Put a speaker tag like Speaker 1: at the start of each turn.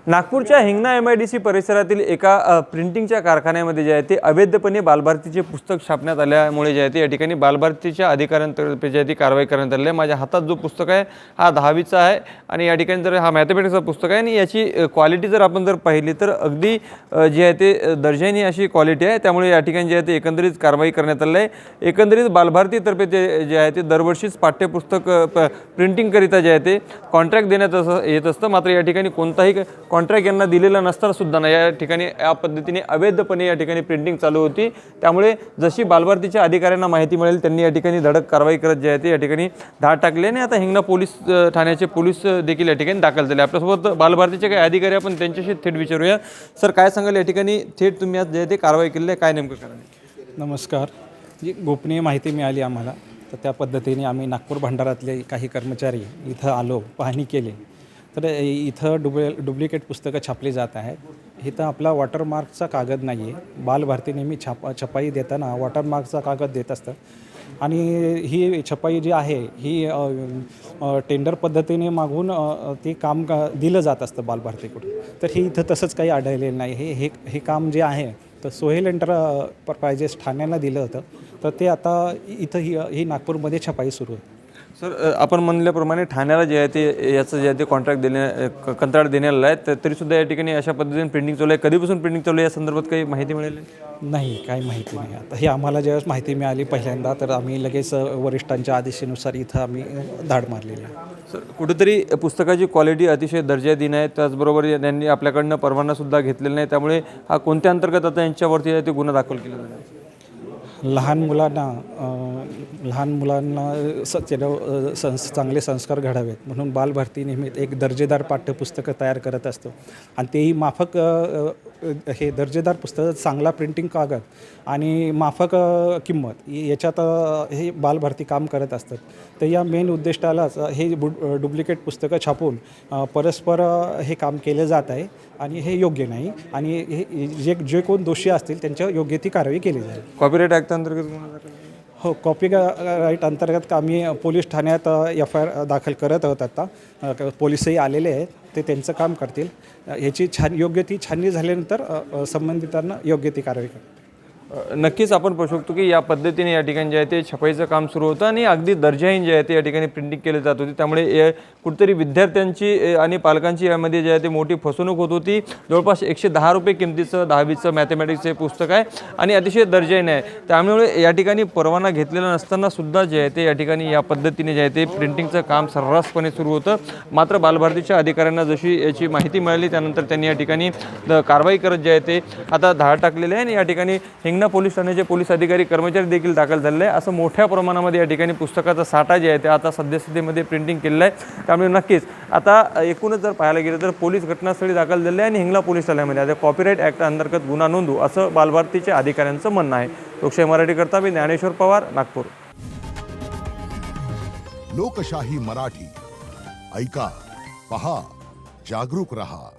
Speaker 1: नागपूरच्या हिंगणा MIDC परिसरातील एका प्रिंटिंगच्या कारखान्यामध्ये जे आहे ते अवैधपणे बालभारतीचे पुस्तक छापण्यात आल्यामुळे जे आहे ते या ठिकाणी बालभारतीच्या अधिकाऱ्यांतर्फे जे आहे ती कारवाई करण्यात आली आहे। माझ्या हातात जो पुस्तक आहे हा 10वीचा आहे आणि या ठिकाणी जर हा मॅथमॅटिक्सचा पुस्तक आहे आणि याची क्वालिटी जर आपण जर पाहिली तर अगदी जे आहे ते दर्जानी अशी क्वालिटी आहे। त्यामुळे या ठिकाणी जे आहे ते एकंदरीत कारवाई करण्यात आली आहे। एकंदरीत बालभारतीतर्फे जे आहे ते दरवर्षीच पाठ्यपुस्तक प्रिंटिंगकरिता जे आहे ते कॉन्ट्रॅक्ट देण्यात येत असतं। मात्र या ठिकाणी कोणताही कॉन्ट्रॅक्ट यांना दिलेला नसताना सुद्धा ना या ठिकाणी या पद्धतीने अवैधपणे या ठिकाणी प्रिंटिंग चालू होती। त्यामुळे जशी बालभारतीच्या अधिकाऱ्यांना माहिती मिळेल त्यांनी या ठिकाणी धडक कारवाई करत जे आहे ते या ठिकाणी धाड टाकली आणि आता हिंगणा पोलीस ठाण्याचे पोलीस देखील या ठिकाणी दाखल झाले। आपल्यासोबत बालभारतीचे काही अधिकारी आपण त्यांच्याशी थेट विचारूया। सर, काय सांगाल या ठिकाणी थेट तुम्ही आज जे आहे ते कारवाई केली आहे, काय नेमकं कारण आहे?
Speaker 2: नमस्कार जी गोपनीय माहिती मिळाली आम्हाला, तर त्या पद्धतीने आम्ही नागपूर भंडारातले काही कर्मचारी इथं आलो, पाहणी केली। तर इथं डुप्लिकेट पुस्तकं छापली जात आहेत। इथं आपला वॉटरमार्कचा कागद नाही आहे। बालभारती नेहमी छपाई देताना वॉटरमार्कचा कागद देत असतं आणि ही छपाई जी आहे ही टेंडर पद्धतीने मागून ते काम दिलं जात असतं बालभारतीकडून। तर ही इथं तसंच काही आढळलेलं नाही। हे काम जे आहे तर सोहेल एंटरप्राइजेस ठाण्याला दिलं होतं, तर ते आता इथं ही नागपूरमध्ये छपाई सुरू आहे।
Speaker 1: सर, आपण म्हणल्याप्रमाणे ठाण्याला जे आहे ते याचं जे आहे ते कॉन्ट्रॅक्ट कंत्राट देण्याला आहे, तर तरीसुद्धा या ठिकाणी अशा पद्धतीने प्रिंटिंग चालू आहे। कधीपासून प्रिंटिंग चालू आहे या संदर्भात काही माहिती मिळेल?
Speaker 2: नाही, काही माहिती नाही। आता हे आम्हाला ज्यावेळेस माहिती मिळाली पहिल्यांदा, तर आम्ही लगेच वरिष्ठांच्या आदेशानुसार इथं आम्ही धाड मारलेली आहे।
Speaker 1: सर, कुठेतरी पुस्तकाची क्वालिटी अतिशय दर्जादीन आहे, त्याचबरोबर त्यांनी आपल्याकडनं परवानासुद्धा घेतलेला नाही। त्यामुळे हा कोणत्या अंतर्गत आता यांच्यावरती ते गुन्हा दाखल केला जाणार?
Speaker 2: लहान मुलांना चांगले संस्कार घडावेत म्हणून बालभारती नेहमी एक दर्जेदार पाठ्यपुस्तकं तयार करत असतो आणि तेही माफक हे दर्जेदार पुस्तक, चांगला प्रिंटिंग कागद आणि माफक किंमत याच्यात हे बालभारती काम करत असतात। तर या मेन उद्दिष्टालाच हे डुप्लिकेट पुस्तकं छापून परस्पर हे काम केलं जात आहे आणि हे योग्य नाही आणि हे जे कोण दोषी असतील त्यांच्यावर योग्य ती कारवाई केली जाईल।
Speaker 1: कॉपीराईट ॲक्ट अंतर्गत गुन्हा दाखल?
Speaker 2: हो, कॉपीराईट अंतर्गत आम्ही पोलीस ठाण्यात FIR दाखल करत आहोत। आता पोलीसही आलेले आहेत, ते त्यांचं काम करतील। ह्याची योग्य ती छाननी झाल्यानंतर संबंधितांना योग्य ती कारवाई करतील।
Speaker 1: नक्कीच आपण पाहू शकतो की या पद्धतीने या ठिकाणी जे आहे ते छपाईचं काम सुरू होतं आणि अगदी दर्जाहीन जे आहे ते या ठिकाणी प्रिंटिंग केली जात होती। त्यामुळे कुठेतरी विद्यार्थ्यांची आणि पालकांची यामध्ये जे आहे ते मोठी फसवणूक होत होती। जवळपास 110 रुपये किमतीचं 10वीचं मॅथमॅटिक्सचे पुस्तक आहे आणि अतिशय दर्जाहीन आहे। त्यामुळे या ठिकाणी परवाना घेतलेला नसताना सुद्धा जे आहे ते या ठिकाणी या पद्धतीने जे आहे ते प्रिंटिंगचं काम सर्रासपणे सुरू होतं। मात्र बालभारतीच्या अधिकाऱ्यांना जशी याची माहिती मिळाली त्यानंतर त्यांनी या ठिकाणी कारवाई करत जे आहे ते आता धाड टाकलेले आहे आणि या ठिकाणी हिंगणा पोलीस ठाण्याचे पोलीस अधिकारी कर्मचारी देखील दाखल झालेले आहे। असं मोठ्या प्रमाणामध्ये या ठिकाणी पुस्तकाचा साठा जे आहे ते आता सद्यस्थितीमध्ये प्रिंटिंग केलेलं आहे। त्यामुळे नक्कीच आता एकूणच जर पाहायला गेलं तर पोलीस घटनास्थळी दाखल झालेले आहे आणि हिंगणा पोलीस ठाण्यामध्ये आता कॉपीराईट ॲक्ट अंतर्गत गुन्हा नोंदवू असं बालभारतीच्या अधिकाऱ्यांचं म्हणणं आहे। लोकशाही मराठीकरता मी ज्ञानेश्वर पवार, नागपूर।
Speaker 3: लोकशाही मराठी ऐका, पहा, जागरूक रहा।